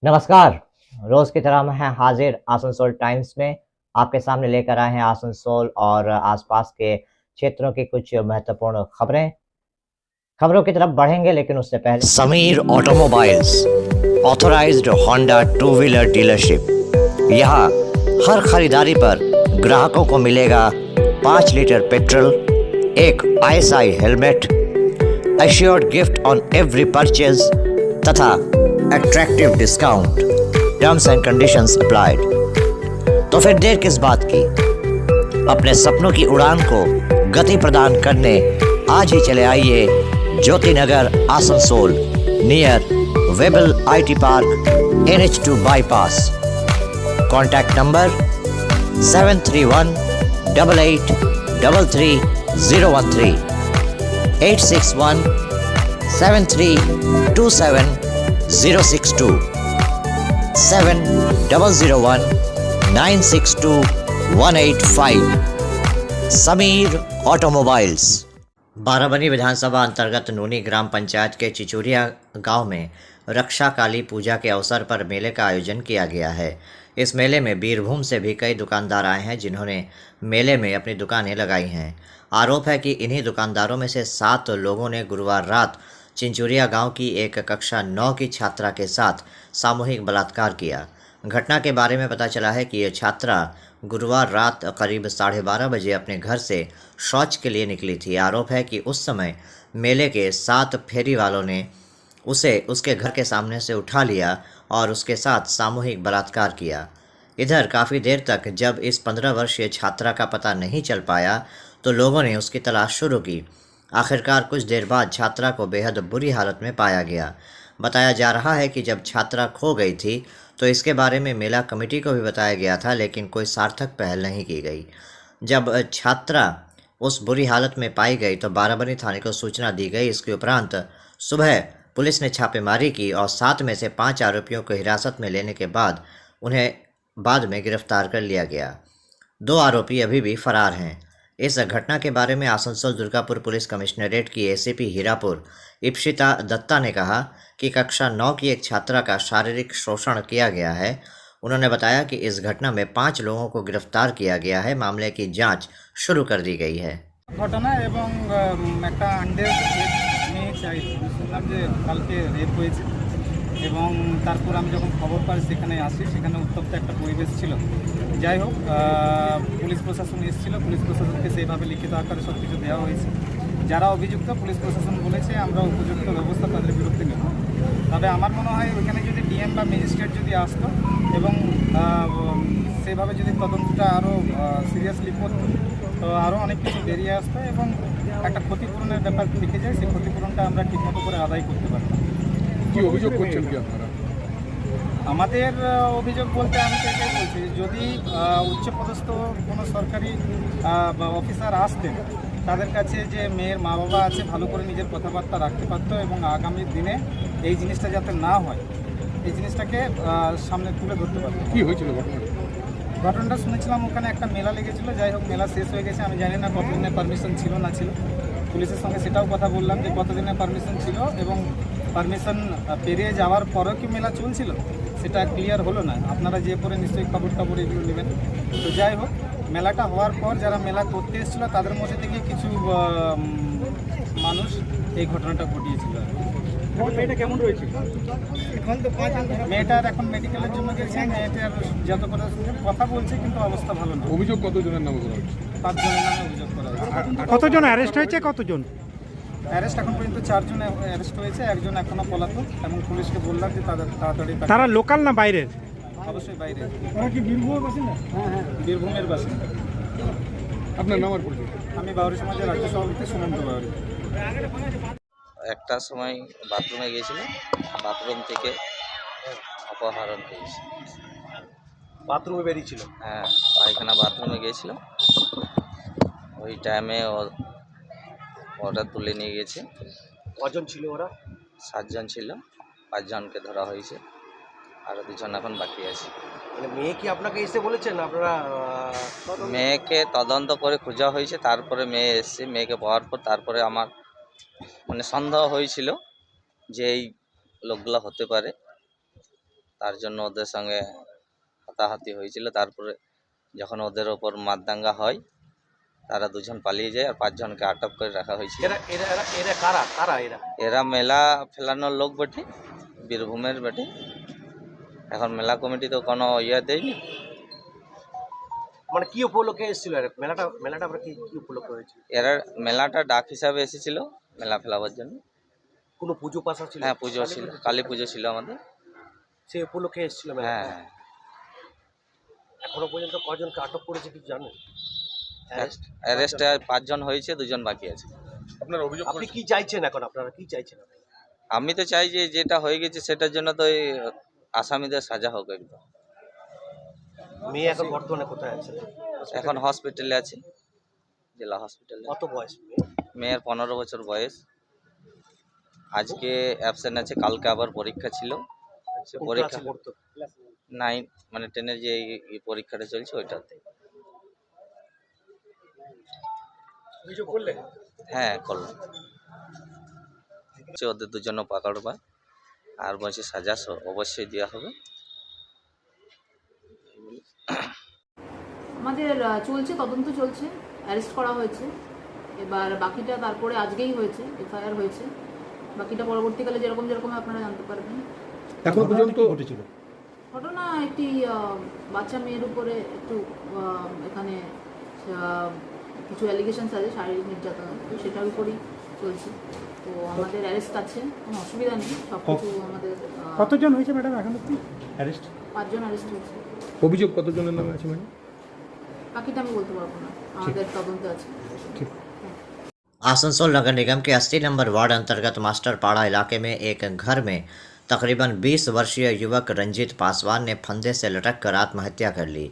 नमस्कार। रोज की तरह मैं हाजिर आसनसोल टाइम्स में आपके सामने लेकर आए हैं आसनसोल और आसपास के क्षेत्रों की कुछ महत्वपूर्ण खबरें। खबरों की तरफ बढ़ेंगे लेकिन उससे पहले Sameer automobiles authorised Honda two wheeler dealership. यहाँ हर खरीदारी पर ग्राहकों को मिलेगा 5 लीटर पेट्रोल, एक ISI helmet, assured gift on every purchase तथा attractive discount. Terms and conditions applied. तो फिर देर किस बात की, अपने सपनों की उड़ान को गति प्रदान करने आज ही चले आइए Jyoti Nagar Asansol, near Webel IT park, NH2 bypass. Contact number 7318833013, 8617327062, 7001962185। Sameer automobiles. Barabani विधानसभा अंतर्गत नूनी ग्राम पंचायत के चिचुरिया गांव में रक्षा काली पूजा के अवसर पर मेले का आयोजन किया गया है। इस मेले में बीरभूम से भी कई दुकानदार आए हैं जिन्होंने मेले में अपनी दुकानें लगाई हैं। आरोप है कि इन्हीं दुकानदारों में से 7 लोगों ने गुरुवार रात चिंचुरिया गांव की एक कक्षा 9 की छात्रा के साथ सामूहिक बलात्कार किया। घटना के बारे में पता चला है कि यह छात्रा गुरुवार रात करीब 12:30 बजे अपने घर से शौच के लिए निकली थी। आरोप है कि उस समय मेले के 7 फेरी वालों ने उसे उसके घर के सामने से उठा लिया और उसके साथ सामूहिक बलात्कार किया। इधर काफ़ी देर तक जब इस 15 वर्षीय छात्रा का पता नहीं चल पाया तो लोगों ने उसकी तलाश शुरू की। आखिरकार कुछ देर बाद छात्रा को बेहद बुरी हालत में पाया गया। बताया जा रहा है कि जब छात्रा खो गई थी तो इसके बारे में मेला कमेटी को भी बताया गया था, लेकिन कोई सार्थक पहल नहीं की गई। जब छात्रा उस बुरी हालत में पाई गई तो बाराबनी थाने को सूचना दी गई। इसके उपरांत सुबह पुलिस ने छापेमारी की और 7 में से 5 आरोपियों को हिरासत में लेने के बाद उन्हें बाद में गिरफ्तार कर लिया गया। 2 आरोपी अभी भी फरार हैं। इस घटना के बारे में आसनसोल दुर्गापुर पुलिस कमिश्नरेट की ACP हीरापुर इप्सिता दत्ता ने कहा कि कक्षा 9 की एक छात्रा का शारीरिक शोषण किया गया है। उन्होंने बताया कि इस घटना में 5 लोगों को गिरफ्तार किया गया है। मामले की जांच शुरू कर दी गई है। घटना এবং একটা আন্ডার মেয়ে চাইল্ড শুনলাম যে কালকে রেপ হয়েছে এবং তারপর আমি যখন খবর পাই সেখানে আসি, সেখানে উত্তপ্ত একটা পরিবেশ ছিল। যাই হোক, পুলিশ প্রশাসন এসেছিল, পুলিশ প্রশাসনকে সেইভাবে লিখিত আকারে সব কিছু দেওয়া হয়েছে। যারা অভিযুক্ত পুলিশ প্রশাসন বলেছে আমরা উপযুক্ত ব্যবস্থা তাদের বিরুদ্ধে নেব। তবে আমার মনে হয় ওইখানে যদি DM বা ম্যাজিস্ট্রেট যদি আসতো এবং সেভাবে যদি তদন্তটা আরও সিরিয়াসলি করতো তো আরও অনেক কিছু বেরিয়ে আসতো এবং একটা ক্ষতিপূরণের ব্যাপার থেকে যায়। সেই ক্ষতিপূরণটা আমরা ঠিকমতো করে আদায় করতে পারতাম। কি অভিযোগ করছেন কি আপনারা? আমাদের অভিযোগ বলতে আমি তো এটাই বলছি, যদি উচ্চপদস্থ কোনো সরকারি অফিসার আসতেন, তাদের কাছে যে মেয়ের মা বাবা আছে ভালো করে নিজের কথাবার্তা রাখতে পারতো এবং আগামী দিনে এই জিনিসটা যাতে না হয় এই জিনিসটাকে সামনে তুলে ধরতে পারতো। কি হয়েছিল ঘটনাটা? ঘটনাটা শুনেছিলাম ওখানে একটা মেলা লেগেছিলো। যাই হোক, মেলা শেষ হয়ে গেছে। আমি জানি না কতদিনের পারমিশন ছিল না ছিল। পুলিশের সঙ্গে সেটাও কথা বললাম যে কতদিনের পারমিশন ছিল এবং পারমিশন পেরিয়ে যাওয়ার পরেও কি মেলা চলছিল সেটা ক্লিয়ার হলো না। আপনারা যে পরে নিশ্চয়ই খবর এগুলো নেবেন। তো যাই হোক, মেলাটা হওয়ার পর যারা মেলা করতে এসেছিলো তাদের মধ্যে থেকে কিছু মানুষ এই ঘটনাটা ঘটিয়েছিল। মেয়েটা কেমন রয়েছে? মেয়েটার এখন মেডিকেলের জন্য গেছে। মেয়েটার যত কথা বলছে কিন্তু অবস্থা ভালো না। অভিযোগ কতজনের নামে করা হচ্ছে? 5 জনের নামে অভিযোগ করা হয়েছে। কতজন অ্যারেস্ট হয়েছে? কতজন অ্যারেস্ট এখন পর্যন্ত 4 জন অ্যারেস্ট হয়েছে, একজন এখনো পলাতক এবং পুলিশকে বললাম যে তাড়াতাড়ি। তারা লোকাল না বাইরের? অবশ্যই বাইরে। ওরা কি বীরভূমের বাসিন্দা? হ্যাঁ, বীরভূমের বাসিন্দা। আপনার নাম আর পরিচয়? আমি বাউরি সমাজের রাজ্য সভাপতি সুমন্ত বাউরি। একটা সময় বাথরুমে গিয়েছিল, বাথরুম থেকে অপহরণ হয়েছে। বাথরুমে বেরিয়েছিল? হ্যাঁ, পায়খানা বাথরুমে গিয়েছিল। ওই টাইমে ওরা তুলে নিয়ে গেছে। কজন ছিল ওরা? 7 জন ছিল, 5 জনকে ধরা হয়েছে, আরও 2 জন এখন বাকি আছে। মানে মেয়ে কি আপনাকে এসে বলেছেন? আপনারা মেয়েকে তদন্ত করে খোঁজা হয়েছে, তারপরে মেয়ে এসছে। মেয়েকে পাওয়ার পর তারপরে আমার মানে সন্দেহ হয়েছিল যে এই লোকগুলো হতে পারে। তার জন্য ওদের সঙ্গে হাতাহাতি হয়েছিল। তারপরে যখন ওদের ওপর মারদাঙ্গা হয়, তারা দুজন পালিয়ে যায় আর 5 জনকে আটক করে রাখা হয়েছিল। এরা এরা এরা এরা কারা কারা এরা? এরা মেলা ফেলানোর লোক বটে, বীরভূমের বটে। এখন মেলা কমিটি তো কোনো দেয়নি। মানে কি উপলক্ষে এসেছিল এরা? মেলাটা আমরা কি কি উপলক্ষে হয়েছিল? এরা মেলাটা ডাক হিসাবে এসেছিল মেলা ফেলাবার জন্য। কোনো পুজো পাশা ছিল? হ্যাঁ, পুজো ছিল, কালী পুজো ছিল আমাদের। সেই উপলক্ষে এসেছিল মেলা? হ্যাঁ, এখনো পর্যন্ত কজনকে আটক করেছে কিছু জানেন? Arrest? অ্যারেস্টে 5 জন হয়েছে, 2 জন বাকি আছে। আপনার অভিযোগ আপনি কি চাইছেন এখন? আপনারা কি চাইছেন? আমি তো চাই যে যেটা হয়ে গেছে সেটার জন্য তো এই আসামিদের সাজা হোক একদম। মেয়ে এখন বর্তমানে কোথায় আছে? এখন হসপিটালে আছে, জেলা হসপিটালে। কত বয়স মেয়ে? মেয়ের 15 বছর বয়স। আজকে অ্যাবসেন্ট আছে, কালকে আবার পরীক্ষা ছিল। সে কোন পরীক্ষা ক্লাসে পড়তো? 9 মানে 10-এর যে এই পরীক্ষাটা চলছে ওইটাতে। অভিযোগ করলেন? হ্যাঁ, করলাম। ওদের দুজনও পাকড়বা আর বলছে সাজা অবশ্যই দেওয়া হবে। আমাদের চলছে, তদন্ত চলছে, অ্যারেস্ট করা হয়েছে। এবার বাকিটা তারপরে আজকেই হয়েছে, এফআইআর হয়েছে। বাকিটা পরবর্তীকালে যেরকম যেরকম আপনারা জানতে পারবেন। এখন পর্যন্ত ঘটেছিল ঘটনা একটি বাচ্চা মেয়ের উপরে একটু এখানে কিছু অ্যালিগেশনস আছে শারীরিক নির্যাতন, তো সেটার উপরই চলছে। তো আমাদের অ্যারেস্ট আছে, কোনো অসুবিধা নেই, সব কিছু আমাদের। কতজন হয়েছে ম্যাডাম এখন অব্দি অ্যারেস্ট? 5 জন অ্যারেস্ট হয়েছে। অভিযোগ কতজনের নামে আছে ম্যাডাম? বাকিটা আমি বলতে পারবো না, আমাদের তদন্তে আছে। ঠিক। आसनसोल नगर निगम के 80 नंबर वार्ड अंतर्गत मास्टरपाड़ा इलाके में एक घर में तकरीबन 20 वर्षीय युवक रंजीत पासवान ने फंदे से लटक कर आत्महत्या कर ली।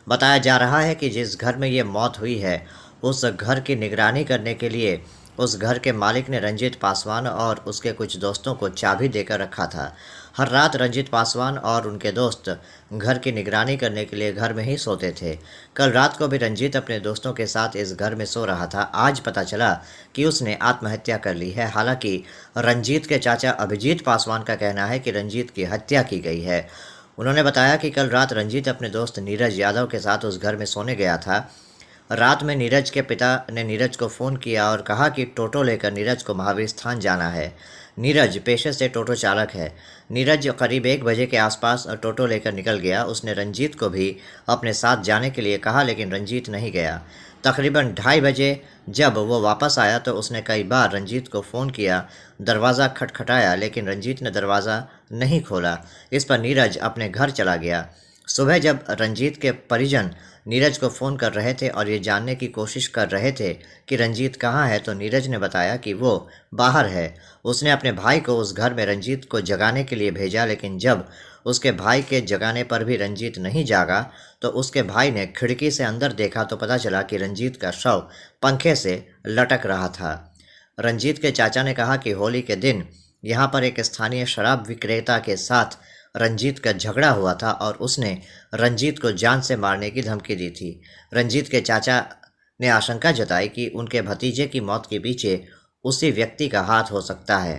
बताया जा रहा है कि जिस घर में ये मौत हुई है उस घर की निगरानी करने के लिए उस घर के मालिक ने रंजीत पासवान और उसके कुछ दोस्तों को चाबी देकर रखा था। हर रात रंजीत पासवान और उनके दोस्त घर की निगरानी करने के लिए घर में ही सोते थे। कल रात को भी रंजीत अपने दोस्तों के साथ इस घर में सो रहा था। आज पता चला कि उसने आत्महत्या कर ली है। हालांकि रंजीत के चाचा अभिजीत पासवान का कहना है कि रंजीत की हत्या की गई है। उन्होंने बताया कि कल रात रंजीत अपने दोस्त नीरज यादव के साथ उस घर में सोने गया था। रात में नीरज के पिता ने नीरज को फ़ोन किया और कहा कि टोटो लेकर नीरज को महावीर स्थान जाना है। नीरज पेशे से टोटो चालक है। नीरज करीब 1 बजे के आसपास टोटो लेकर निकल गया। उसने रंजीत को भी अपने साथ जाने के लिए कहा, लेकिन रंजीत नहीं गया। तकरीबन 2:30 बजे जब वो वापस आया तो उसने कई बार रंजीत को फ़ोन किया, दरवाज़ा खटखटाया, लेकिन रंजीत ने दरवाज़ा नहीं खोला। इस पर नीरज अपने घर चला गया। सुबह जब रंजीत के परिजन नीरज को फ़ोन कर रहे थे और ये जानने की कोशिश कर रहे थे कि रंजीत कहाँ है, तो नीरज ने बताया कि वो बाहर है। उसने अपने भाई को उस घर में रंजीत को जगाने के लिए भेजा, लेकिन जब उसके भाई के जगाने पर भी रंजीत नहीं जागा तो उसके भाई ने खिड़की से अंदर देखा तो पता चला कि रंजीत का शव पंखे से लटक रहा था। रंजीत के चाचा ने कहा कि होली के दिन यहाँ पर एक स्थानीय शराब विक्रेता के साथ रंजीत का झगड़ा हुआ था और उसने रंजीत को जान से मारने की धमकी दी थी। रंजीत के चाचा ने आशंका जताई कि उनके भतीजे की मौत के पीछे उसी व्यक्ति का हाथ हो सकता है।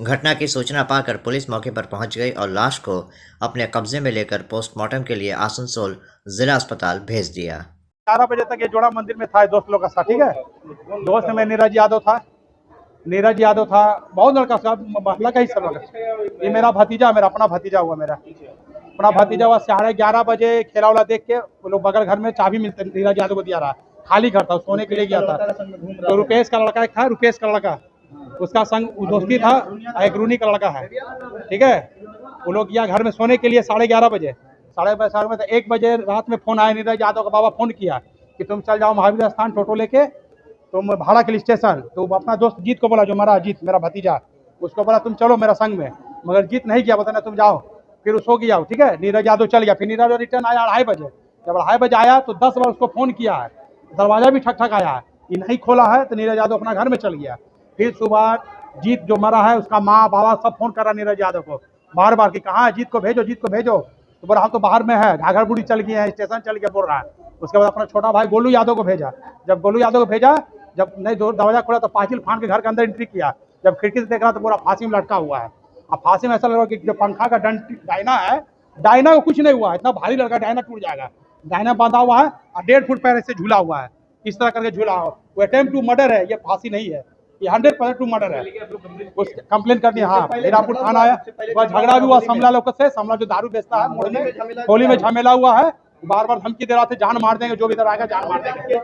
घटना की सूचना पाकर पुलिस मौके पर पहुंच गई और लाश को अपने कब्जे में लेकर पोस्टमार्टम के लिए आसनसोल जिला अस्पताल भेज दिया। 11 बजे तक ये जोड़ा मंदिर में था दोस्त लोग का साथ, ठीक है। दोस्त में नीरज यादव था, बहुत लड़का सब महिला का ही सब लड़का। ये मेरा भतीजा, मेरा अपना भतीजा हुआ, 11:30 बजे खेला वाला देख के वो लोग बगल घर में चाबी मिलते नीरज यादव को दिया रहा, खाली घर था, सोने के लिए गया था। तो रुपेश का लड़का एक था, रुपेश का लड़का उसका संग दोस्ती था, एक रूनी का लड़का है, ठीक है। वो लोग गया घर में सोने के लिए 11:30 बजे। 1 बजे रात में फोन आया, नीरज यादव का बाबा फोन किया कि तुम चल जाओ महावीर स्थान टोटो लेके, तुम भाड़ा के लिए स्टेशन। तो अपना दोस्त जीत को बोला, जो मरा जीत मेरा भतीजा, उसको बोला तुम चलो मेरा संग में, मगर जीत नहीं किया, बताना तुम जाओ। फिर सो गया, ठीक है। नीरज यादव चल गया। फिर नीरज रिटर्न आया 2:30 बजे। जब 2:30 बजे आया तो 10 बार उसको फोन किया है, दरवाजा भी ठक ठक आया है, ये नहीं खोला है। तो नीरज यादव अपना घर में चल गया। फिर सुबह जीत जो मरा है उसका माँ बाबा सब फोन कर रहा नीरज यादव को बार बार कि कहाँ है, जीत को भेजो, जीत को भेजो। तो बोला हम तो बाहर में है, घाघर बुढ़ी चल गई है, स्टेशन चल गया बोल रहा है। उसके बाद अपना छोटा भाई गोलू यादव को भेजा। जब गोलू यादव को भेजा, जब नहीं दरवाजा खोला तो पाचिल फान के घर के अंदर एंट्री किया। जब खिड़की से देख रहा तो पूरा फांसी में लटका हुआ है। अब फांसी में ऐसा लगा कि जो पंखा का डंटी डायना है डायना को कुछ नहीं हुआ, इतना भारी लड़का डायना टूट जाएगा। डायना बांधा हुआ है और 1.5 फुट पैर से झूला हुआ है, इस तरह करके झूला हो। वो अटेम्प्ट टू मर्डर है, ये फांसी नहीं है, ये 100% टू मर्डर है। उस कंप्लेन कर दिया। हाँ, हीरापुर थाना आया, वह झगड़ा भी हुआ समला लोग से। समला जो दारू बेचता है मोड़ में, होली में झमेला हुआ है, बार बार धमकी दे रहा था जान मार देंगे, जो भी इधर आएगा जान मार देंगे।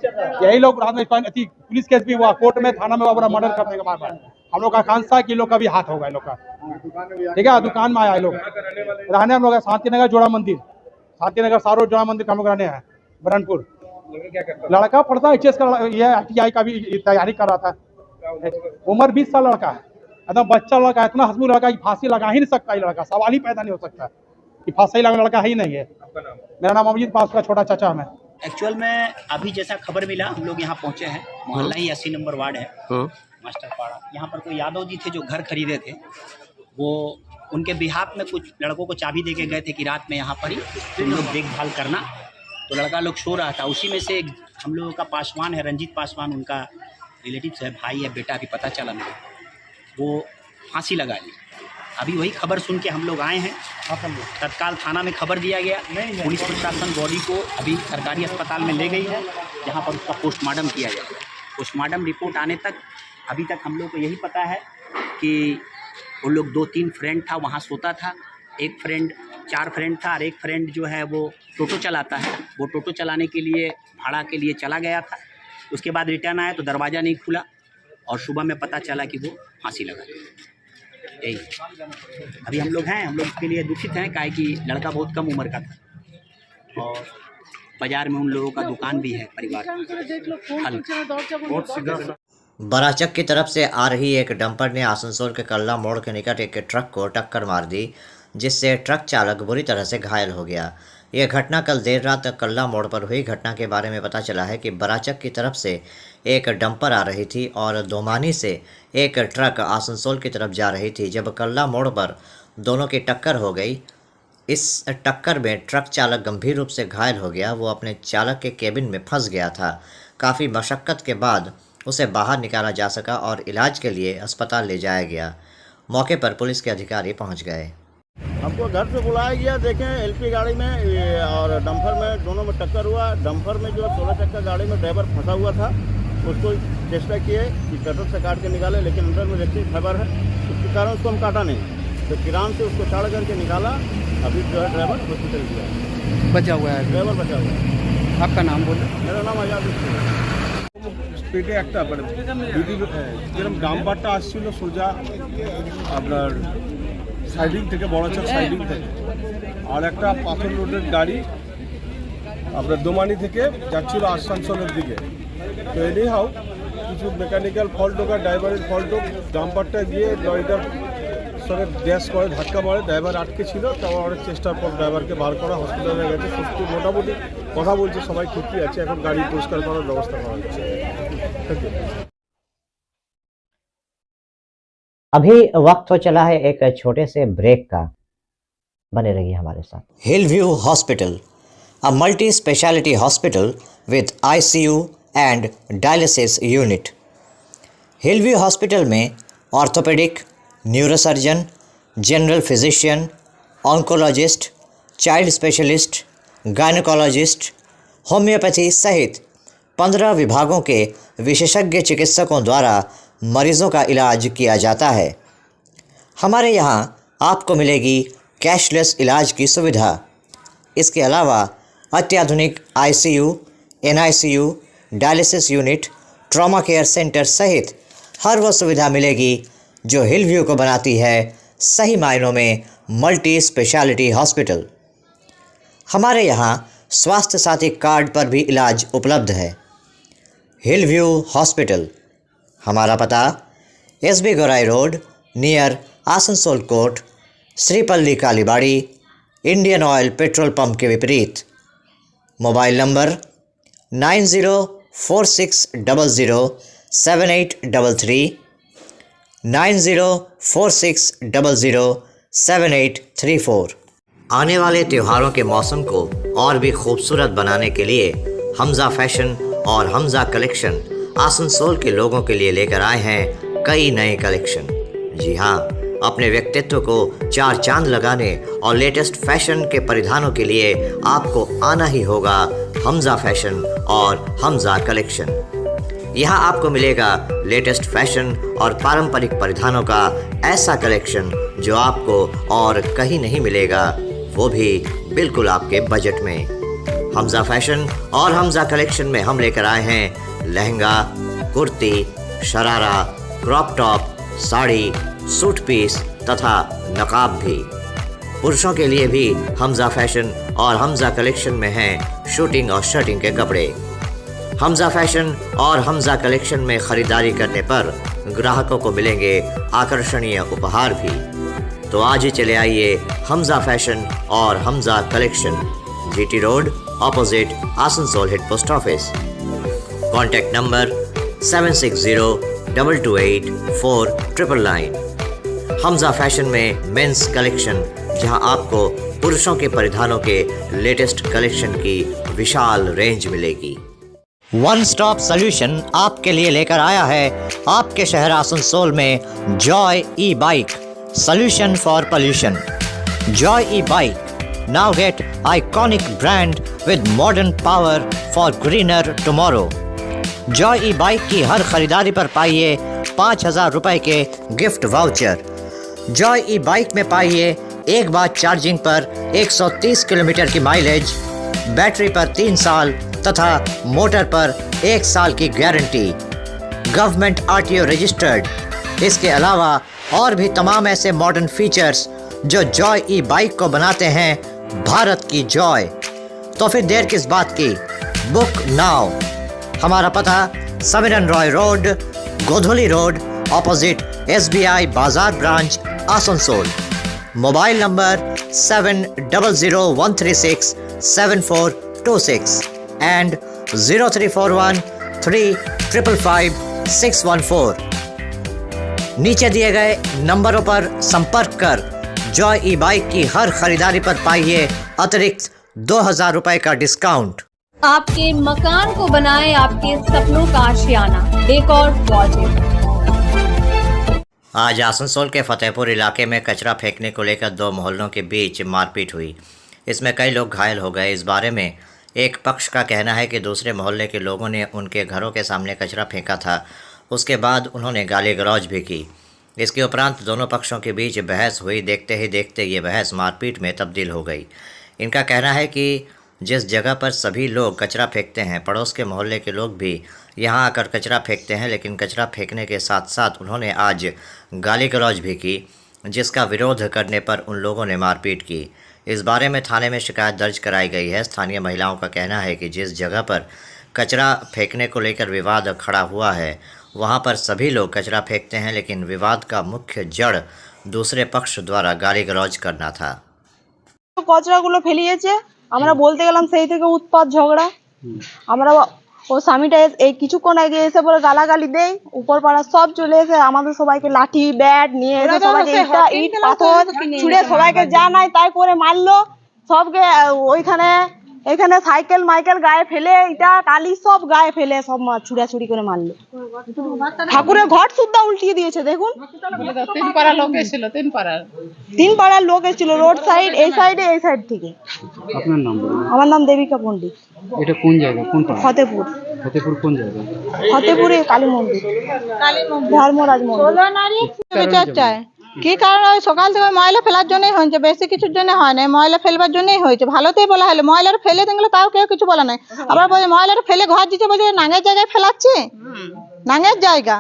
यही लोग रात में पुलिस केस भी हुआ, कोर्ट में थाना में बड़ा मर्डर करने के बाद हम लोग का आकांक्षा है कि लोग का भी हाथ होगा। लोग का ठीक है, दुकान में आया है लोग, रहने हम लोग शांतिनगर जोड़ा मंदिर, शांतिनगर सारो जोड़ा मंदिर हम लोग रहने हैं बरनपुर। लड़का पढ़ता है HS का, ये ITI का भी तैयारी कर रहा था। उम्र 20 साल लड़का है, एकदम बच्चा लड़का है, इतना हंसमुख लड़का कि फांसी लगा ही नहीं सकता। ये लड़का सवाल ही पैदा नहीं हो सकता कि फांसी लगा लड़का ही नहीं है। मेरा नाम अभिजीत पास का छोटा चाचा है। एक्चुअल में अभी जैसा खबर मिला हम लोग यहाँ पहुँचे हैं, मोहल्ला ही 80 नंबर वार्ड है, मास्टर पाड़ा। यहाँ पर कोई यादव जी थे जो घर खरीदे थे, वो उनके बिहाफ में कुछ लड़कों को चाबी दे के गए थे कि रात में यहाँ पर ही तुम लोग देखभाल करना। तो लड़का लोग सो रहा था, उसी में से हम लोगों का पासवान है, रंजीत पासवान, उनका रिलेटिव्स है, भाई है, बेटा भी पता चला मेरे, वो फांसी लगा ली। अभी वही खबर सुन के हम लोग आए हैं, तत्काल थाना में खबर दिया गया। पुलिस प्रशासन बॉडी को अभी सरकारी अस्पताल में ले गई है, जहाँ पर उसका पोस्टमार्टम किया जाएगा। पोस्टमार्टम रिपोर्ट आने तक अभी तक हम लोग को यही पता है कि वो लोग 2-3 फ्रेंड था, वहाँ सोता था। एक फ्रेंड 4 फ्रेंड था और एक फ्रेंड जो है वो टोटो चलाता है, वो टोटो चलाने के लिए भाड़ा के लिए चला गया था। उसके बाद रिटर्न आया तो दरवाज़ा नहीं खुला और सुबह में पता चला कि वो फांसी लगा। यही अभी हम लोग हैं, हम लोग इसके लिए दुखित हैं, काहे कि लड़का बहुत कम उम्र का था और बाज़ार में उन लोगों का दुकान भी है परिवार का। बराचक की तरफ से आ रही एक डंपर ने आसनसोल के कल्ला मोड़ के निकट एक ट्रक को टक्कर मार दी, जिससे ट्रक चालक बुरी तरह से घायल हो गया। यह घटना कल देर रात कल्ला मोड़ पर हुई। घटना के बारे में पता चला है कि बराचक की तरफ से एक डंपर आ रही थी और दोमानी से एक ट्रक आसनसोल की तरफ जा रही थी। जब कल्ला मोड़ पर दोनों की टक्कर हो गई, इस टक्कर में ट्रक चालक गंभीर रूप से घायल हो गया। वो अपने चालक के केबिन में फंस गया था। काफ़ी मशक्क़त के बाद उसे बाहर निकाला जा सका और इलाज के लिए अस्पताल ले जाया गया। मौके पर पुलिस के अधिकारी पहुंच गए। हमको घर से बुलाया गया, देखें LP गाड़ी में और डंपर में दोनों में टक्कर हुआ। डंपर में जो 16 चक्का गाड़ी में ड्राइवर फंसा हुआ था, उसको चेष्टा किए कि कटर से काट के निकाले, लेकिन अंदर में इलेक्ट्रिक फाइबर है, उसके कारण उसको हम काटा नहीं। तो किरान से उसको चाड़ करके निकाला। अभी जो है ड्राइवर हॉस्पिटल गया, बचा हुआ है, ड्राइवर बचा हुआ है। आपका नाम बोले? मेरा नाम आजाद পেটে একটা মানে যদি যেরকম ডাম্পারটা আসছিল সোজা আপনার সাইডিং থেকে বড়চক সাইডিং থেকে, আর একটা পাথর লোডের গাড়ি আপনার দোমানি থেকে যাচ্ছিল আসানসোলের দিকে। তো এনি হাউ কিছু মেকানিক্যাল ফল্ট হোক আর ড্রাইভারের ফল্ট হোক, ডাম্পারটা গিয়ে লরিটার সঙ্গে গ্যাস করে ধাক্কা মারে, ড্রাইভার আটকে ছিল। তারপর অনেক চেষ্টার পর ড্রাইভারকে বার করা, হসপিটালে গেছে, সুস্থ মোটামুটি কথা বলছে, সবাই ঠিকই আছে। এখন গাড়ি পরিষ্কার করার ব্যবস্থা করা হচ্ছে। अभी वक्त हो चला है एक छोटे से ब्रेक का, बने रहिए हमारे साथ। Hillview hospital, a multi-speciality hospital with ICU and dialysis unit। Hillview hospital में orthopaedic, neurosurgeon, general physician, oncologist, child specialist, gynaecologist, homoeopathy सहित 15 विभागों के विशेषज्ञ चिकित्सकों द्वारा मरीज़ों का इलाज किया जाता है। हमारे यहाँ आपको मिलेगी कैशलेस इलाज की सुविधा। इसके अलावा अत्याधुनिक ICU, NICU, dialysis unit, trauma care centre सहित हर वो सुविधा मिलेगी जो हिलव्यू को बनाती है सही मायनों में मल्टी स्पेशलिटी हॉस्पिटल। हमारे यहाँ स्वास्थ्य साथी कार्ड पर भी इलाज उपलब्ध है। हिलव्यू हॉस्पिटल, हमारा पता SB Gourai road near Asansol court, Sripally Kalibari, Indian oil petrol pump के विपरीत। Mobile number 9046007833, 9046007834। आने वाले त्योहारों के मौसम को और भी खूबसूरत बनाने के लिए हमजा फैशन और हमजा कलेक्शन आसनसोल के लोगों के लिए लेकर आए हैं कई नए कलेक्शन। जी हाँ, अपने व्यक्तित्व को चार चांद लगाने और लेटेस्ट फैशन के परिधानों के लिए आपको आना ही होगा हमजा फैशन और हमजा कलेक्शन। यहाँ आपको मिलेगा लेटेस्ट फैशन और पारंपरिक परिधानों का ऐसा कलेक्शन जो आपको और कहीं नहीं मिलेगा, वो भी बिल्कुल आपके बजट में। हमजा फैशन और हमजा कलेक्शन में हम लेकर आए हैं lehenga, kurti, sharara, crop top, sari, suit piece तथा नकाब भी। पुरुषों के लिए भी हमजा फैशन और हमजा कलेक्शन में हैं शूटिंग और शर्टिंग के कपड़े। हमजा फैशन और हमजा कलेक्शन में खरीदारी करने पर ग्राहकों को मिलेंगे आकर्षणीय उपहार भी। तो आज ही चले आइए हमजा फैशन और Hamza collection, GT road, opposite Asansol head post office. Contact number 7602284999। Hamza fashion में मेंस कलेक्शन, जहां आपको पुरुषों के परिधानों के लेटेस्ट कलेक्शन की विशाल रेंज मिलेगी। वन स्टॉप सॉल्यूशन आपके लिए लेकर आया है आपके शहर आसनसोल में Joy E bike, solution for pollution. Joy E bike now get iconic brand with modern power for greener tomorrow. Joy E bike की हर खरीदारी पर पाइए 5,000 रुपए के गिफ्ट वाउचर। जॉय ई बाइक में पाइए एक बार चार्जिंग पर 130 किलोमीटर की माइलेज, बैटरी पर 3 साल तथा मोटर पर 1 साल की गारंटी, गवर्नमेंट RTO रजिस्टर्ड। इसके अलावा और भी तमाम ऐसे मॉडर्न फीचर्स जो जॉय ई बाइक को बनाते हैं भारत की जॉय। तो फिर देर किस बात की, बुक नाउ। हमारा पता Samiran Roy road, गोधुली road, opposite SBI बाजार branch, Asansol. Mobile number 7001367426 and 0341355614। नीचे दिए गए नंबरों पर संपर्क कर जॉय ई बाइक की हर खरीदारी पर पाइए अतिरिक्त 2,000 रुपए का डिस्काउंट। आपके मकान को बनाए आपके सपनों का आशियाना, डेकोर प्रोजेक्ट। आज आसनसोल के फतेहपुर इलाके में कचरा फेंकने को लेकर 2 मोहल्लों के बीच मारपीट हुई। इसमें कई लोग घायल हो गए। इस बारे में एक पक्ष का कहना है कि दूसरे मोहल्ले के लोगों ने उनके घरों के सामने कचरा फेंका था, उसके बाद उन्होंने गाली गलौज भी की। इसके उपरांत दोनों पक्षों के बीच बहस हुई। देखते ही देखते ये बहस मारपीट में तब्दील हो गई। इनका कहना है कि जिस जगह पर सभी लोग कचरा फेंकते हैं, पड़ोस के मोहल्ले के लोग भी यहाँ आकर कचरा फेंकते हैं, लेकिन कचरा फेंकने के साथ साथ उन्होंने आज गाली गलौज भी की, जिसका विरोध करने पर उन लोगों ने मारपीट की। इस बारे में थाने में शिकायत दर्ज कराई गई है। स्थानीय महिलाओं का कहना है कि जिस जगह पर कचरा फेंकने को लेकर विवाद खड़ा हुआ है, वहाँ पर सभी लोग कचरा फेंकते हैं, लेकिन विवाद का मुख्य जड़ दूसरे पक्ष द्वारा गाली गलौज करना था। কচরাগুলো ফেলিয়েছে, আমরা বলতে গেলাম সেই থেকে উৎপাত ঝগড়া। আমরা ও স্বামীটা এই কিছুক্ষণ আগে এসে পরে গালাগালি দেই, উপর পাড়া সব চলে এসে আমাদের সবাইকে লাঠি ব্যাট নিয়ে এসে সবাইকে ইট পাথর ছুঁড়ে সবাইকে যা নাই তাই করে মারলো সবকে। ওইখানে এখানে সাইকেল মাইকেল গায়ে ফেলে, এটা টালি সব গায়ে ফেলে সব ছুড়াছুড়ি করে মারলো। ঠাকুরের ঘট সুদ্ধা উল্টিয়ে দিয়েছে। দেখুন 3 পাড়ার লোক এসেছিল, 3 পাড়ার লোক এসেছিল, রোড সাইড এই সাইডে এই সাইড থেকে। আপনার নাম? আমার নাম দেবিকা পণ্ডিত। এটা কোন জায়গা, কোন পাড়া? ফতেপুর। ফতেপুর কোন জায়গা? ফতেপুরে কালী মন্দির, ধর্মরাজ মন্দির। কি কারণ ওই সকাল থেকে ময়লা ফেলার জন্যই হয়েছে, বেশি কিছুর জন্য হয় না, ময়লা ফেলবার জন্যই হয়েছে। ভালোতেই বলা হলো ময়লাটা ফেলে দেখলে তাও কেউ কিছু বলা নাই। আবার বলে ময়লাটা ফেলে ঘর দিতে বলছে নাঙের জায়গায় ফেলাচ্ছে, নাঙের জায়গা,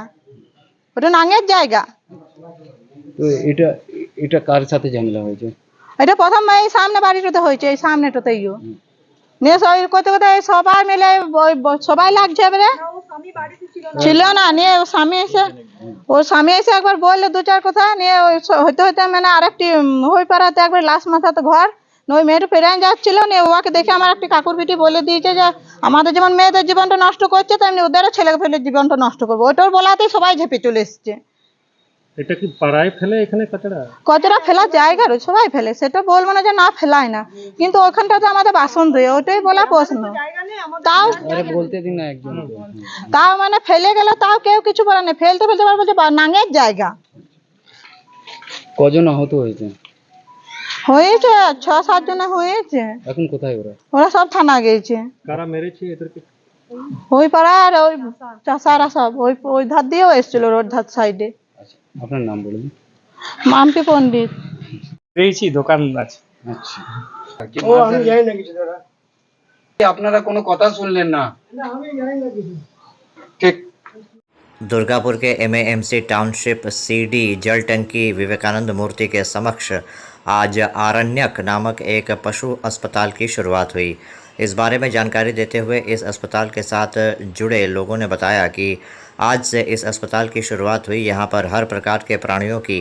ওটা নাঙের জায়গা। তো এটা কার সাথে ঝামেলা হয়েছে? এটা প্রথম এই সামনে বাড়িটাতে হয়েছে, এই সামনেটাতেই নিয়ে সবাই করতে করতে সবাই মিলে সবাই লাগছে। এবারে ছিল না, নিয়ে ওর স্বামী এসে একবার বললে 2-4 কথা, নিয়ে হইতে হইতে মানে আরেকটি হই পাড়াতে একবার লাশ মাথাতে ঘর, ওই মেয়েটা ফেরান যাচ্ছিল, নিয়ে ওকে দেখে আমার একটি কাকুর বিটি বলে দিয়েছে যে আমাদের যেমন মেয়েদের জীবনটা নষ্ট করছে তেমনি ওদেরও ছেলে ফেলে জীবনটা নষ্ট করবো। ওইটার বলাতেই সবাই ঝেপে চলে এসছে। এটা কি পাড়ায় ফেলে এখানে কচরা ফেলার জায়গা সবাই ফেলে, সেটা বলবো না যে না ফেলায় না, কিন্তু ওখানটা তো আমাদের বাসন ধুয়ে, ওটাই বলা প্রশ্ন। তাও বলতে দিন না একজন, তাও মানে ফেলে গেলে তাও কেউ কিছু বলে না, ফেলতে ফেলতে বলছে নাঙের জায়গা। কজন আহত হয়েছে? হয়েছে 6-7 জনে হয়েছে। এখন কোথায় ওরা? ওরা সব থানা গেছে। কারা মেরেছে এদেরকে? ওই পাড়ার ওই চাষারা সব ওই ধার দিয়েও এসেছিল, রোড ধার সাইডে। আপনার নাম বলুন। মাম্পি পণ্ডিত। পেয়েছি দোকান আছে। আচ্ছা, ও আমি জানি না কিছু দাদা। আপনারা কোনো কথা শুনলেন না? না আমি জানি না কিছু। ঠিক। दुर्गापुर के एमएएमसी टाउनशिप सीडी जल टंकी विवेकानंद मूर्ति के समक्ष आज आरण्यक नामक एक पशु अस्पताल की शुरुआत हुई। इस बारे में जानकारी देते हुए इस अस्पताल के साथ जुड़े लोगों ने बताया कि आज से इस अस्पताल की शुरुआत हुई। यहाँ पर हर प्रकार के प्राणियों की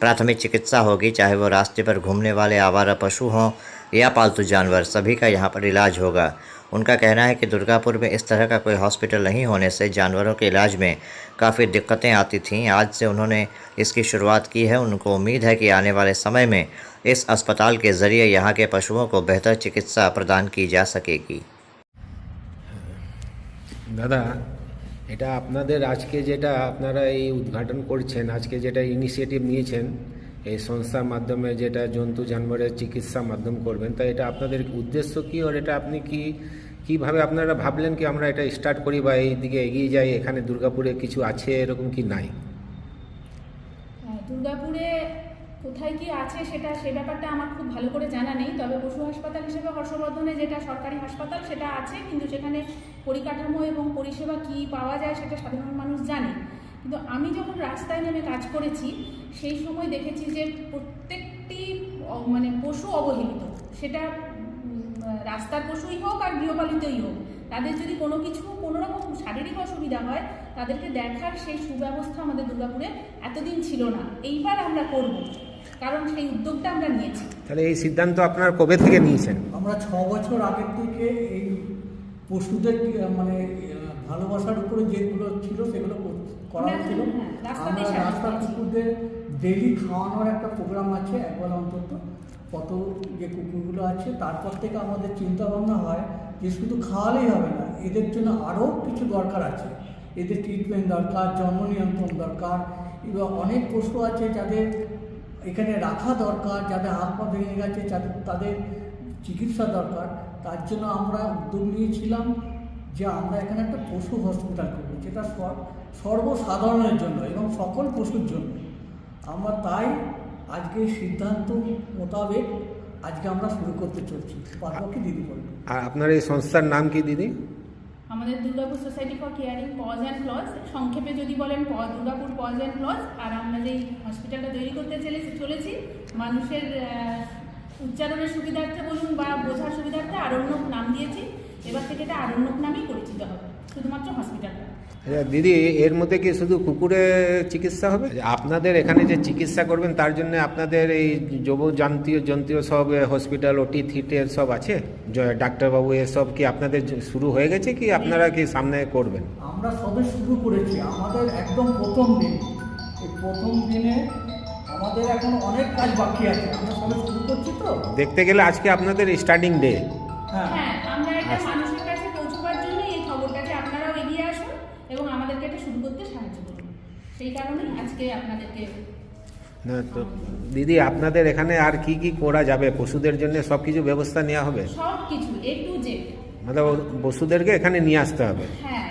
प्राथमिक चिकित्सा होगी, चाहे वो रास्ते पर घूमने वाले आवारा पशु हों या पालतू जानवर, सभी का यहाँ पर इलाज होगा। उनका कहना है कि दुर्गापुर में इस तरह का कोई हॉस्पिटल नहीं होने से जानवरों के इलाज में काफ़ी दिक्कतें आती थीं। आज से उन्होंने इसकी शुरुआत की है। उनको उम्मीद है कि आने वाले समय में इस अस्पताल के ज़रिए यहाँ के पशुओं को बेहतर चिकित्सा प्रदान की जा सकेगी। দাদা, এটা আপনাদের আজকে যেটা আপনারা এই উদ্ঘাটন করছেন, আজকে যেটা ইনিশিয়েটিভ নিয়েছেন এই সংস্থার মাধ্যমে, যেটা জন্তু জানোয়ারের চিকিৎসা মাধ্যম করবেন, তা এটা আপনাদের উদ্দেশ্য কি? আর এটা আপনি কিভাবে আপনারা ভাবলেন কি আমরা এটা স্টার্ট করি বা এই দিকে এগিয়ে যাই? এখানে দুর্গাপুরে কিছু আছে এরকম কি নাই? দুর্গাপুরে কোথায় কি আছে সে ব্যাপারটা আমার খুব ভালো করে জানা নেই। তবে পশু হাসপাতাল হিসেবে হর্ষবর্ধনে যেটা সরকারি হাসপাতাল সেটা আছে, কিন্তু সেখানে পরিকাঠামো এবং পরিষেবা কি পাওয়া যায় সেটা সাধারণ মানুষ জানে। কিন্তু আমি যখন রাস্তায় নেমে কাজ করেছি সেই সময় দেখেছি যে প্রত্যেকটি মানে পশু অবহেলিত, সেটা রাস্তার পশুই হোক আর গৃহপালিতই হোক, তাদের যদি কোনো রকম শারীরিক অসুবিধা হয় তাদেরকে দেখার সেই সুব্যবস্থা আমাদের দুর্গাপুরে এতদিন ছিল না। এইবার আমরা করব, কারণ সেই উদ্যোগটা আমরা নিয়েছি। তাহলে এই সিদ্ধান্ত আপনারা কবে থেকে নিয়েছেন? আমরা 6 বছর আগের থেকে এই পশুদের মানে ভালোবাসার উপরে যেগুলো ছিল সেগুলো করা হচ্ছিল। আমরা রাস্তার কুকুরদের ডেইলি খাওয়ানোর একটা প্রোগ্রাম আছে, একবার অন্তত কত যে কুকুরগুলো আছে। তারপর থেকে আমাদের চিন্তা ভাবনা হয় যে শুধু খাওয়ালেই হবে না, এদের জন্য আরও কিছু দরকার আছে। এদের ট্রিটমেন্ট দরকার, জন্ম নিয়ন্ত্রণ দরকার, এবং অনেক পশু আছে যাদের এখানে রাখা দরকার, যাদের হাত পা ভেঙে গেছে, তাদের চিকিৎসা দরকার। তার জন্য আমরা উদ্যোগ নিয়েছিলাম যে আমরা এখানে একটা পশু হসপিটাল করব, যেটা সর্বসাধারণের জন্য এবং সকল পশুর জন্য। আমরা তাই আজকে সিদ্ধান্ত মোতাবেক আজকে আমরা শুরু করতে চলছি। পারবো কি দিদি বলবো? আর আপনার এই সংস্থার নাম কি দিদি? আমাদের Durgapur society for caring paws and claws, সংক্ষেপে যদি বলেন দুর্গাপুর পজ অ্যান্ড প্লজ। আর আমরা যেই হসপিটালটা তৈরি করতে চলেছি মানুষের উচ্চারণের সুবিধার্থে বলুন বা বোঝার সুবিধার্থে আরণ্যক নাম দিয়েছি। এবার থেকে এটা আরণ্যক নামেই পরিচিত হবে, শুধুমাত্র হসপিটালটা। দিদি, এর মধ্যে কি শুধু কুকুরের চিকিৎসা হবে? আপনাদের এখানে যে চিকিৎসা করবেন তার জন্য আপনাদের এই যন্ত্রীয় সব হসপিটাল, ওটি থিয়েটার সব আছে, ডাক্তারবাবু এসব কি আপনাদের শুরু হয়ে গেছে কি আপনারা কি সামনে করবেন? আমরা সবে শুরু করেছি, আমাদের একদম প্রথম দিন। এই প্রথম দিনে আমাদের এখন অনেক কাজ বাকি আছে, আমরা সবে শুরু করছি। তো দেখতে গেলে আজকে আপনাদের স্টার্টিং ডে। হ্যাঁ, আমরা এটা মানুষের কাছে পৌঁছবার জন্য এই খবরটা যে আপনারাও এগিয়ে আসুন এবং আমাদেরকে এটা শুরু করতে সাহায্য করুন, সেই কারণেই আজকে আপনাদেরকে। না তো দিদি, আপনাদের এখানে আর কি কি করা যাবে? পশুদের জন্য সব কিছু ব্যবস্থা নেওয়া হবে? সব কিছু A to Z, মানে পশুদেরকে এখানে নিয়ে আসতে হবে। হ্যাঁ,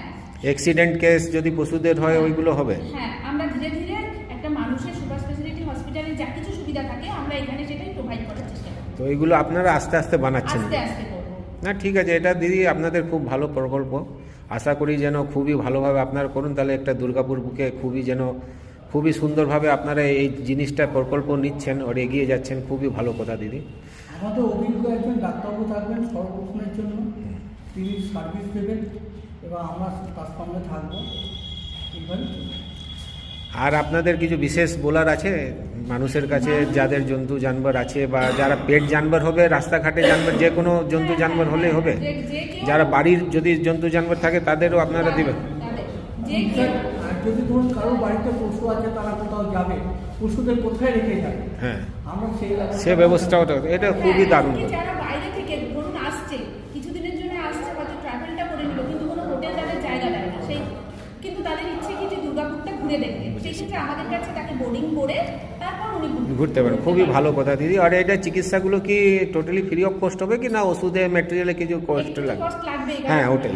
অ্যাক্সিডেন্ট কেস যদি পশুদের হয় ওইগুলো হবে। হ্যাঁ, আমরা ধীরে ধীরে একটা মানুষের সুপার স্পেশালিটি হসপিটালে যা কিছু সুবিধা থাকে আমরা এখানে সেটাই প্রোভাইড করার চেষ্টা করি। তো এইগুলো আপনারা আস্তে আস্তে বানাচ্ছেন? আস্তে আস্তে করব। না ঠিক আছে, এটা দিদি আপনাদের খুব ভালো প্রকল্প। আশা করি যেন খুবই ভালোভাবে আপনারা করুন, তাহলে একটা দুর্গাপুর বুকে খুবই সুন্দরভাবে আপনারা এই জিনিসটা প্রকল্প নিচ্ছেন আর এগিয়ে যাচ্ছেন। খুবই ভালো কথা দিদি। আমাদের অভিজ্ঞ একজন ডাক্তারবাবু থাকবেন সর্বক্ষণের জন্য, তিনি সার্ভিস দেবেন এবং আমরা তার সঙ্গে থাকবো। এইভাবে আর আপনাদের কিছু বিশেষ বলার আছে মানুষের কাছে, যাদের জন্তু জানোয়ার আছে বা যারা পেট জানোয়ার হবে, রাস্তাঘাটে জানোয়ার, যে কোনো জন্তু জানোয়ার হলে হবে, যারা বাড়ির যদি জন্তু জানোয়ার থাকে তাদেরও আপনারা দেবেন? আর যদি ধরুন কারোর বাড়িতে পশু আছে, তারা কোথাও যাবে, পশুদের কোথায় রেখে যাবে, হ্যাঁ আমরা সে ব্যবস্থাও, এটা খুবই দারুণ। যারা বাইরে থেকে ধরুন আসছে, কিছুদিনের জন্য আসছে, হয়তো ট্রাভেলটা করে নিল, কিন্তু কোনো হোটেল তাদের জায়গা দেয় না, সেই কিন্তু তাদের ইচ্ছে কি যে দুর্গাপুরটা ঘুরে দেখবে, সেই ক্ষেত্রে আমাদের কাছে তাকে বোর্ডিং করে তারপর উনি ঘুরতে পারেন। খুবই ভালো কথা দিদি। আর এটা চিকিৎসাগুলো কি টোটালি ফ্রি অফ কস্ট হবে কি না ওষুধে ম্যাটেরিয়ালে কিছু কস্ট লাগবে? হ্যাঁ ওটাই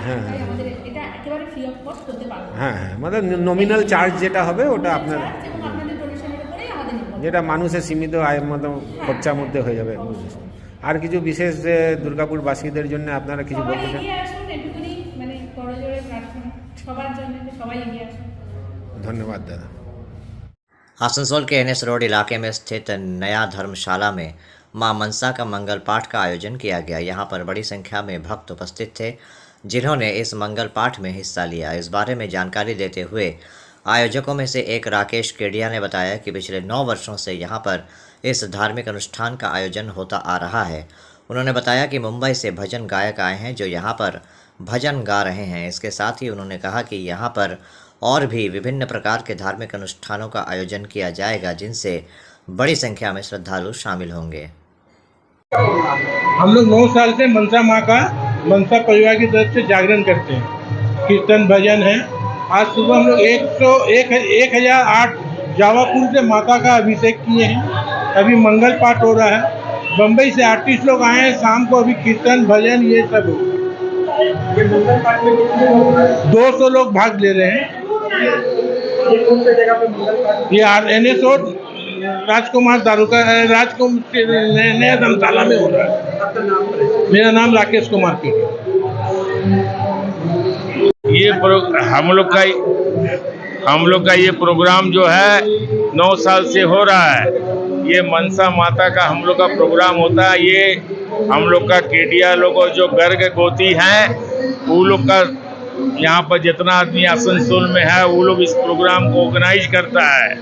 হ্যাঁ হ্যাঁ হ্যাঁ মানে নমিনাল চার্জ যেটা হবে ওটা আপনার, যেটা মানুষের সীমিত আয়ের মতো খরচার মধ্যে হয়ে যাবে। আর কিছু বিশেষ দুর্গাপুরবাসীদের জন্য আপনারা কিছু বলতে চান? धन्यवाद दादा। आसनसोल के एनएस रोड इलाके में स्थित नया धर्मशाला में मां मनसा का मंगल पाठ का आयोजन किया गया। यहां पर बड़ी संख्या में भक्त उपस्थित थे जिन्होंने इस मंगल पाठ में हिस्सा लिया। इस बारे में जानकारी देते हुए आयोजकों में से एक राकेश केडिया ने बताया कि पिछले 9 वर्षों से यहां पर इस धार्मिक अनुष्ठान का आयोजन होता आ रहा है। उन्होंने बताया कि मुंबई से भजन गायक आए हैं जो यहाँ पर भजन गा रहे हैं। इसके साथ ही उन्होंने कहा कि यहाँ पर और भी विभिन्न प्रकार के धार्मिक अनुष्ठानों का आयोजन किया जाएगा जिनसे बड़ी संख्या में श्रद्धालु शामिल होंगे। हम लोग 9 साल से मनसा माँ का मनसा परिवार की तरफ से जागरण करते हैं, कीर्तन भजन है। आज सुबह हम लोग 1008 जावापुर से माता का अभिषेक किए हैं। अभी मंगल पाठ हो रहा है। बम्बई से आर्टिस्ट लोग आए हैं, शाम को अभी कीर्तन भजन ये सब हो। ये मंगल पाठ में 200 लोग भाग ले रहे हैं। ये कौन सी जगह पे मंगल पाठ? ये एनएस रोड राजकुमार दारुका राजकुमार नया धर्मशाला में हो रहा है। मेरा नाम राकेश कुमार के। ये हम लोग का ये प्रोग्राम जो है 9 साल से हो रहा है। ये मनसा माता का हम लोग का प्रोग्राम होता है। ये हम लोग का केडिया लोग जो गर्ग गोती हैं वो लोग का यहाँ पर जितना आदमी आसनसोल में है वो लोग इस प्रोग्राम को ऑर्गेनाइज करता है।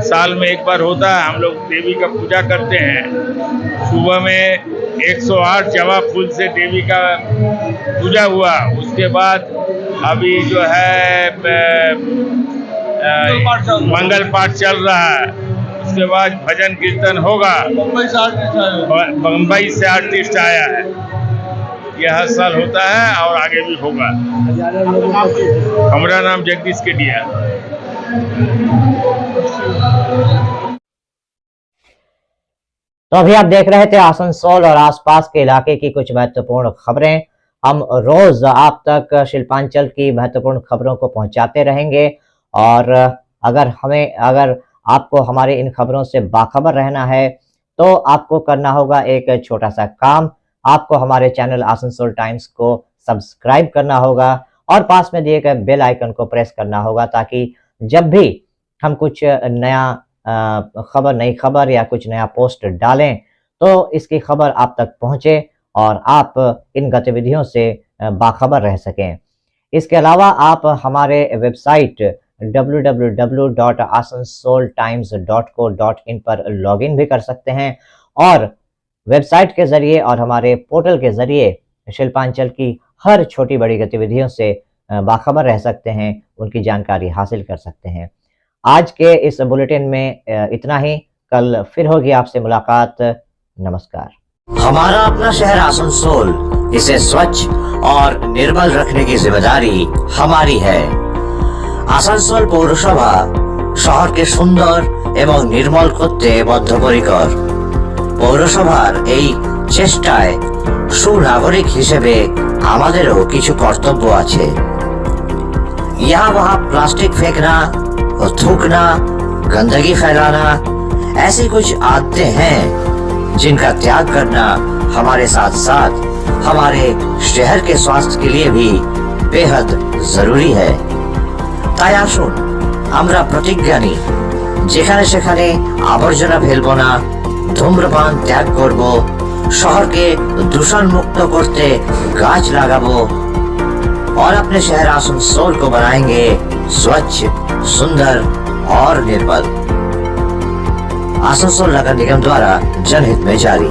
साल में एक बार होता है। हम लोग देवी का पूजा करते हैं। सुबह में 108 जवा फूल से देवी का पूजा हुआ। उसके बाद अभी जो है मंगल पाठ चल रहा है। उसके बाद भजन कीर्तन होगा। बम्बई से आर्टिस्ट आया है। यह हर साल होता है और आगे भी होगा। हमारा नाम जगदीश केडिया। तो अभी आप देख रहे थे आसनसोल और आसपास के इलाके की कुछ महत्वपूर्ण खबरें। हम रोज आप तक शिल्पांचल की महत्वपूर्ण खबरों को पहुंचाते रहेंगे और अगर आपको हमारे इन खबरों से बाखबर रहना है तो आपको करना होगा एक छोटा सा काम। आपको हमारे चैनल आसनसोल टाइम्स को सब्सक्राइब करना होगा और पास में दिए गए बेल आइकन को प्रेस करना होगा ताकि जब भी हम कुछ नया नई खबर या कुछ नया पोस्ट डालें तो इसकी खबर आप तक पहुंचे और आप इन गतिविधियों से बाखबर रह सकें। इसके अलावा आप हमारे वेबसाइट www.asansoltimes.co.in पर लॉगिन भी कर सकते हैं और वेबसाइट के जरिए और हमारे पोर्टल के जरिए शिल्पांचल की हर छोटी बड़ी गतिविधियों से बाखबर रह सकते हैं, उनकी जानकारी हासिल कर सकते हैं। आज के इस बुलेटिन में इतना ही। कल फिर होगी आपसे मुलाकात। नमस्कार। हमारा अपना शहर आसनसोल, इसे स्वच्छ और निर्मल रखने की जिम्मेदारी हमारी है। আসানসোল পৌরসভা শহরকে সুন্দর এবং নির্মল করতে বদ্ধপরিকর। পৌরসভার এই চেষ্টায় সুনাগরিক হিসেবে আমাদেরও কিছু কর্তব্য আছে। यहाँ वहाँ प्लास्टिक फेंकना, थूकना, गंदगी फैलाना ऐसी कुछ आदतें हैं जिनका त्याग करना हमारे साथ साथ हमारे शहर के स्वास्थ्य के लिए भी बेहद जरूरी है। তাই আসুন আমরা প্রতিজ্ঞা নিই, যেখানে সেখানে আবর্জনা ফেলবো না, ধূম্রপান ত্যাগ করব, শহরকে दूषण मुक्त करते गाछ लगाबो और अपने शहर आसनसोल को बनाएंगे स्वच्छ, सुंदर और निर्मल। आसनसोल नगर निगम द्वारा जनहित में जारी।